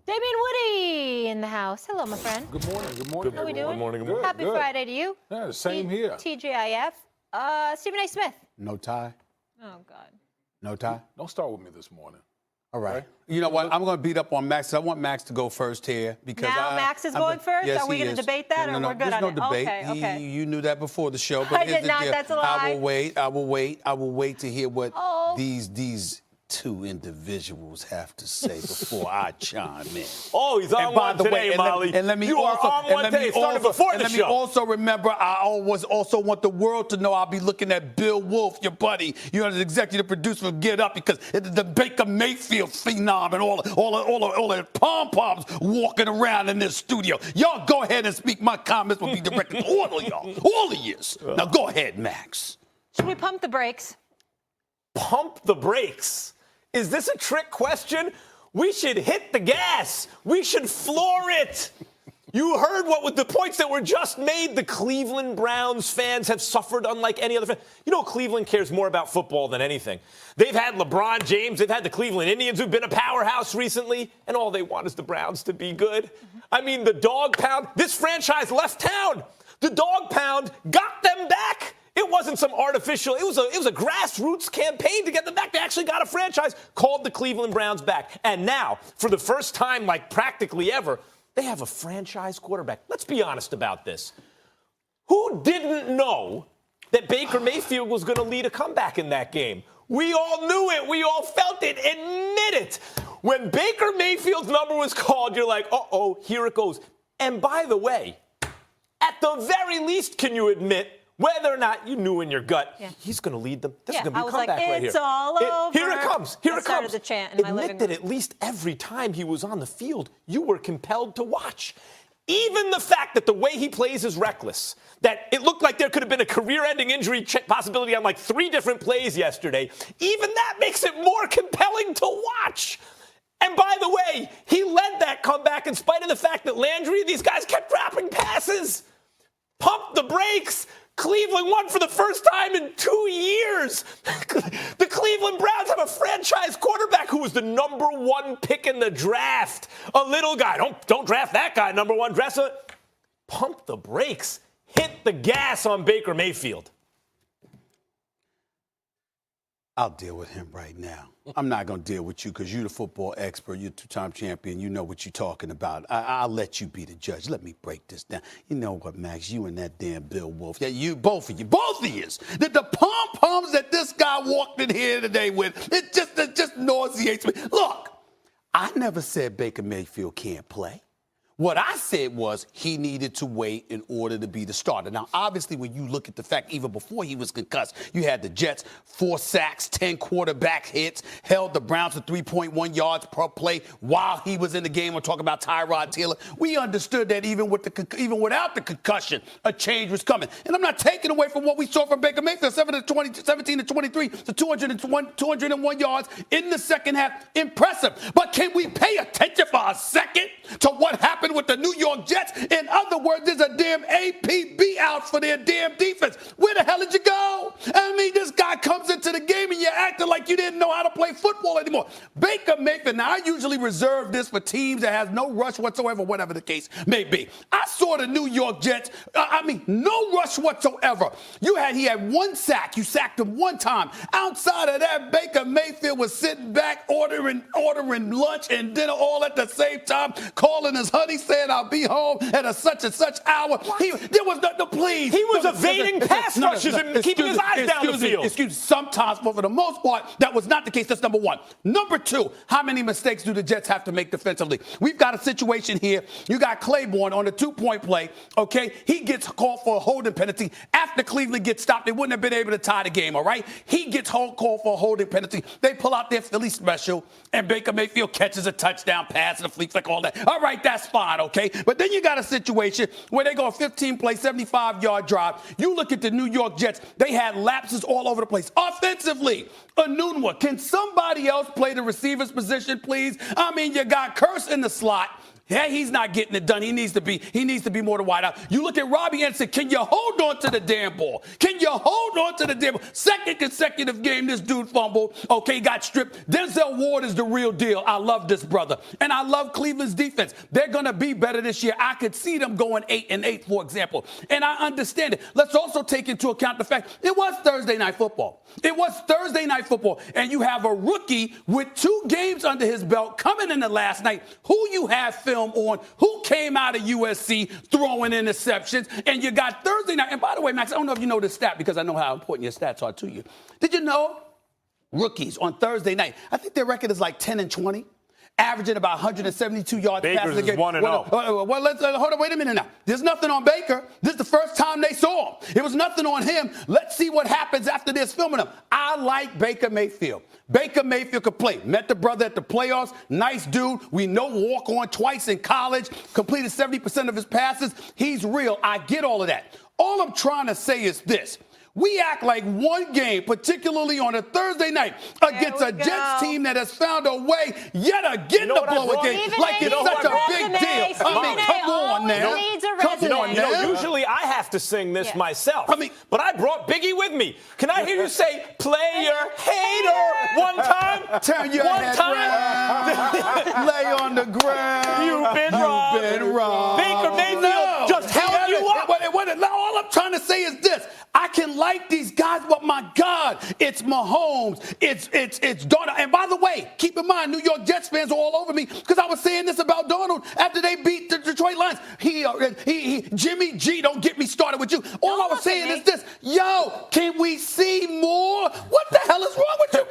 Damian Woody in the house. Hello, my friend. Good morning. Good morning. How we doing? Good morning. Good, Happy good. Friday to you. Yeah, same here. TGIF. Stephen A. Smith. No tie? Oh, God. No tie? Don't start with me this morning. All right. You know what? I'm going to beat up on Max. I want Max to go first here because Now Max is going first? Yes, Are we he going to is. debate that, or we're good There's on no it? debate. Okay. You knew that before the show. But I here's did the not. deal. That's a lie. I will wait to hear what Oh. these two individuals have to say before I chime in. Oh, he's on one today, Molly. You are on one today. It started before the show. Let me also remember, I always also want the world to know I'll be looking at Bill Wolf, your buddy, the executive producer of Get Up, because it's the Baker Mayfield phenom and all the pom-poms walking around in this studio. Y'all go ahead and speak. My comments will be directed to all of y'all, all of yous. Now go ahead, Max. Should we pump the brakes? Pump the brakes. Is this a trick question? We should hit the gas. We should floor it. You heard what with the points that were just made. The Cleveland Browns fans have suffered unlike any other fan. You know, Cleveland cares more about football than anything. They've had LeBron James. They've had the Cleveland Indians, who've been a powerhouse recently, and all they want is the Browns to be good. I mean, the dog pound. This franchise left town. The dog pound got them back. It wasn't some artificial, it was a grassroots campaign to get them back. They actually got a franchise called the Cleveland Browns back. And now, for the first time, like practically ever, they have a franchise quarterback. Let's be honest about this. Who didn't know that Baker Mayfield was going to lead a comeback in that game? We all knew it. We all felt it. Admit it. When Baker Mayfield's number was called, you're like, uh-oh, here it goes. And by the way, at the very least, can you admit, whether or not you knew in your gut, he's going to lead them. This is going to be a comeback right here. It's all over. Here it comes. Here it comes. The chant in my living Admit that room. at least every time he was on the field, you were compelled to watch. Even the fact that the way he plays is reckless, that it looked like there could have been a career-ending injury possibility on like 3 different plays yesterday, even that makes it more compelling to watch. And by the way, he led that comeback in spite of the fact that Landry and these guys kept dropping passes. Pump the brakes. Cleveland won for the first time in 2 years. The Cleveland Browns have a franchise quarterback who was the number 1 pick in the draft. A little guy. Don't draft that guy, number 1 dresser. Pump the brakes. Hit the gas on Baker Mayfield. I'll deal with him right now. I'm not going to deal with you because you're the football expert. You're a 2-time champion. You know what you're talking about. I'll let you be the judge. Let me break this down. You know what, Max? You and that damn Bill Wolf. Yeah, you, both of you. The pom-poms that this guy walked in here today with, it just nauseates me. Look, I never said Baker Mayfield can't play. What I said was he needed to wait in order to be the starter. Now, obviously, when you look at the fact, even before he was concussed, you had the Jets, 4 sacks, 10 quarterback hits, held the Browns to 3.1 yards per play while he was in the game. We're talking about Tyrod Taylor. We understood that even without the concussion, a change was coming. And I'm not taking away from what we saw from Baker Mayfield, 17 to 23 to 201 yards in the second half. Impressive. But can we pay attention for a second to what happened with the New York Jets? In other words, there's a damn APB out for their damn defense. Where the hell did you go? I mean, this guy comes into the game and you're acting like you didn't know how to play football anymore. Baker Mayfield, now I usually reserve this for teams that has no rush whatsoever, whatever the case may be. I saw the New York Jets, no rush whatsoever. He had 1 sack. You sacked him 1 time. Outside of that, Baker Mayfield was sitting back ordering lunch and dinner all at the same time, calling his honey, saying I'll be home at a such and such hour. There was no please. He was evading pass rushes and keeping his eyes down the field. Excuse me. Sometimes, but for the most part, that was not the case. That's number 1. Number 2, how many mistakes do the Jets have to make defensively? We've got a situation here. You got Claiborne on the 2-point play, okay? He gets called for a holding penalty. After Cleveland gets stopped, they wouldn't have been able to tie the game, all right? He gets called for a holding penalty. They pull out their Philly special, and Baker Mayfield catches a touchdown pass and a flea flick, all that. All right, that's fine, okay? But then you got a situation where they go a 15-play, 75-yard drive. You look at the New York Jets, they had lapses all over the place. Offensively, Anunwa, can somebody else play the receiver's position, please? I mean, you got Curse in the slot. Yeah, he's not getting it done. He needs to be more than wide out. You look at Robbie Anderson. Can you hold on to the damn ball? Can you hold on to the damn ball? Second consecutive game, this dude fumbled. Okay, got stripped. Denzel Ward is the real deal. I love this brother. And I love Cleveland's defense. They're going to be better this year. I could see them going 8-8, for example. And I understand it. Let's also take into account the fact it was Thursday Night Football. It was Thursday Night Football. And you have a rookie with 2 games under his belt coming into last night. Who you have film on, who came out of USC throwing interceptions, and you got Thursday night. And by the way, Max, I don't know if you know this stat because I know how important your stats are to you. Did you know rookies on Thursday night, I think their record is like 10-20, averaging about 172 yards passing a game. 1-0. Well, let's hold on. Wait a minute now. There's nothing on Baker. This is the first time they saw him. It was nothing on him. Let's see what happens after this filming him. I like Baker Mayfield. Baker Mayfield could play. Met the brother at the playoffs. Nice dude. We know walk on twice in college. Completed 70% of his passes. He's real. I get all of that. All I'm trying to say is this. We act like one game, particularly on a Thursday night, against a Jets team that has found a way yet again to blow a game like it's such a big deal. I mean, come on now. You know, usually I have to sing this myself. But I brought Biggie with me. Can I hear you say player hater one time? Turn your head round. Lay on the ground. You've been wrong. Baker Mayfield just held you up. All I'm trying to say is this. I can like these guys, but my God, it's Mahomes, it's Darnold. And by the way, keep in mind, New York Jets fans are all over me because I was saying this about Darnold after they beat the Detroit Lions. Jimmy G, don't get me started with you. All I was saying is this, yo, can we see more? What the hell is wrong with you